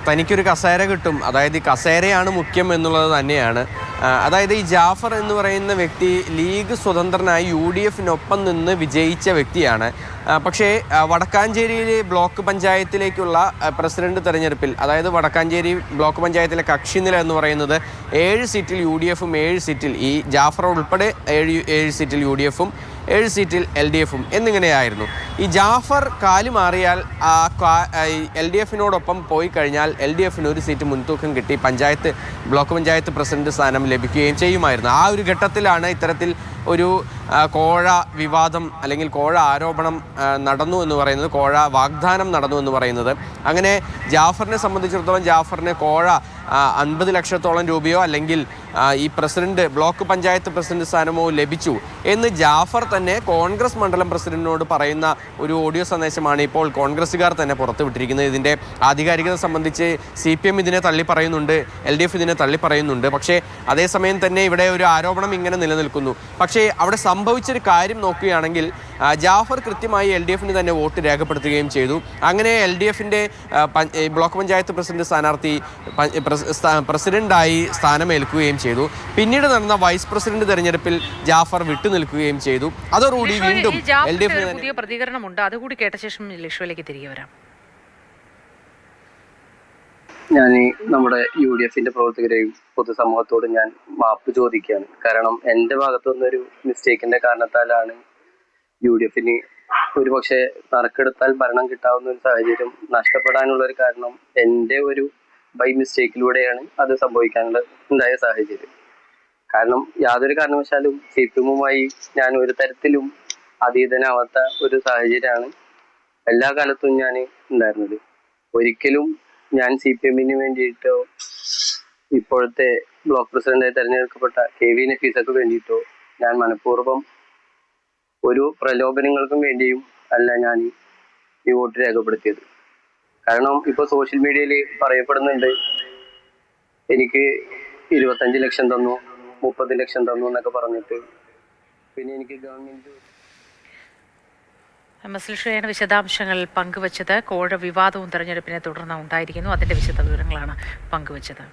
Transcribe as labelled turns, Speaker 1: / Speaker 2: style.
Speaker 1: തനിക്കൊരു കസേര കിട്ടും, അതായത് ഈ കസേരയാണ് മുഖ്യം എന്നുള്ളത് തന്നെയാണ്. അതായത് ഈ ജാഫർ എന്ന് പറയുന്ന വ്യക്തി ലീഗ് സ്വതന്ത്രനായി UDFിനൊപ്പം നിന്ന് വിജയിച്ച വ്യക്തിയാണ്. പക്ഷേ വടക്കാഞ്ചേരിയിലെ ബ്ലോക്ക് പഞ്ചായത്തിലേക്കുള്ള പ്രസിഡന്റ് തെരഞ്ഞെടുപ്പിൽ, അതായത് വടക്കാഞ്ചേരി ബ്ലോക്ക് പഞ്ചായത്തിലെ കക്ഷിനില എന്ന് പറയുന്നത് 7 സീറ്റിൽ UDFും 7 സീറ്റിൽ ഈ ജാഫർ ഉൾപ്പെടെ 7 സീറ്റിൽ UDFും 7 സീറ്റിൽ LDFും എന്നിങ്ങനെയായിരുന്നു. ഈ ജാഫർ കാലു മാറിയാൽ LDFിനോടൊപ്പം പോയി കഴിഞ്ഞാൽ LDFിന് 1 സീറ്റ് മുൻതൂക്കം കിട്ടി ബ്ലോക്ക് പഞ്ചായത്ത് പ്രസിഡന്റ് സ്ഥാനം ലഭിക്കുകയും ചെയ്യുമായിരുന്നു. ആ ഒരു ഘട്ടത്തിലാണ് ഇത്തരത്തിൽ ഒരു കോഴ വിവാദം അല്ലെങ്കിൽ കോഴ ആരോപണം നടന്നു എന്ന് പറയുന്നത്, കോഴ വാഗ്ദാനം നടന്നു എന്ന് പറയുന്നത്. അങ്ങനെ ജാഫറിനെ സംബന്ധിച്ചിടത്തോളം ജാഫറിന് കോഴ 50 ലക്ഷത്തോളം രൂപയോ അല്ലെങ്കിൽ ഈ ബ്ലോക്ക് പഞ്ചായത്ത് പ്രസിഡന്റ് സ്ഥാനമോ ലഭിച്ചു എന്ന് ജാഫർ തന്നെ കോൺഗ്രസ് മണ്ഡലം പ്രസിഡന്റിനോട് പറയുന്ന ഒരു ഓഡിയോ സന്ദേശമാണ് ഇപ്പോൾ കോൺഗ്രസ്സുകാർ തന്നെ പുറത്തുവിട്ടിരിക്കുന്നത്. ഇതിൻ്റെ ആധികാരികത സംബന്ധിച്ച് CPM ഇതിനെ തള്ളി പറയുന്നുണ്ട്, LDF ഇതിനെ തള്ളി പറയുന്നുണ്ട്. പക്ഷേ അതേസമയം തന്നെ ഇവിടെ ഒരു ആരോപണം ഇങ്ങനെ നിലനിൽക്കുന്നു. പക്ഷേ അവിടെ സംഭവിച്ചൊരു കാര്യം നോക്കുകയാണെങ്കിൽ ജാഫർ കൃത്യമായി LDFിന് തന്നെ വോട്ട് രേഖപ്പെടുത്തുകയും ചെയ്തു. അങ്ങനെ LDFിൻ്റെ ബ്ലോക്ക് പഞ്ചായത്ത് പ്രസിഡന്റ് സ്ഥാനാർത്ഥി പ്രസിഡന്റായി സ്ഥാനമേൽക്കുകയും ചെയ്തു. പിന്നീട് നടന്ന വൈസ് പ്രസിഡന്റ് തെരഞ്ഞെടുപ്പിൽ ജാഫർ വിട്ടുനിൽക്കുകയും ചെയ്തു. അതോടുകൂടി വീണ്ടും LDFിന്
Speaker 2: പുതിയ പ്രതികരണമുണ്ട്, അതുകൂടി കേട്ട ശേഷം ലക്ഷ്മിയിലേക്ക് തിരികെ വരാം.
Speaker 3: ഞാൻ നമ്മുടെ UDFിന്റെ പ്രവർത്തകരെയും പൊതുസമൂഹത്തോട് ഞാൻ മാപ്പ് ചോദിക്കുകയാണ്. കാരണം എൻ്റെ ഭാഗത്തുനിന്നൊരു മിസ്റ്റേക്കിന്റെ കാരണത്താലാണ് UDFിന് ഒരുപക്ഷെ നറുക്കെടുത്താൽ ഭരണം കിട്ടാവുന്ന ഒരു സാഹചര്യം നഷ്ടപ്പെടാനുള്ള ഒരു കാരണം എൻ്റെ ഒരു ബൈ മിസ്റ്റേക്കിലൂടെയാണ് അത് ഉണ്ടായ സാഹചര്യം. കാരണം യാതൊരു കാരണവശാലും CPMുമായി ഞാൻ ഒരു തരത്തിലും അതീതനാവാത്ത ഒരു സാഹചര്യമാണ് എല്ലാ കാലത്തും ഞാൻ ഉണ്ടായിരുന്നത്. ഒരിക്കലും ഞാൻ CPMന് വേണ്ടിയിട്ടോ ഇപ്പോഴത്തെ ബ്ലോക്ക് പ്രസിഡന്റായി തെരഞ്ഞെടുക്കപ്പെട്ട KV നഫീസക്ക് വേണ്ടിയിട്ടോ ഞാൻ മനഃപൂർവ്വം ഒരു പ്രലോഭനങ്ങൾക്കും വേണ്ടിയും അല്ല ഞാൻ ഈ വോട്ട് രേഖപ്പെടുത്തിയത്. കാരണം ഇപ്പൊ സോഷ്യൽ മീഡിയയിൽ പറയപ്പെടുന്നുണ്ട് എനിക്ക് 25 ലക്ഷം തന്നു, 30 ലക്ഷം തന്നു എന്നൊക്കെ പറഞ്ഞിട്ട്. പിന്നെ എനിക്ക് ഗവൺമെന്റ്
Speaker 2: മസ്ലിഷയാണ് വിശദാംശങ്ങൾ പങ്കുവച്ചത്. കോഴ വിവാദവും തെരഞ്ഞെടുപ്പിനെ തുടർന്ന് ഉണ്ടായിരിക്കുന്നു. അതിന്റെ വിശദ വിവരങ്ങളാണ് പങ്കുവച്ചത്.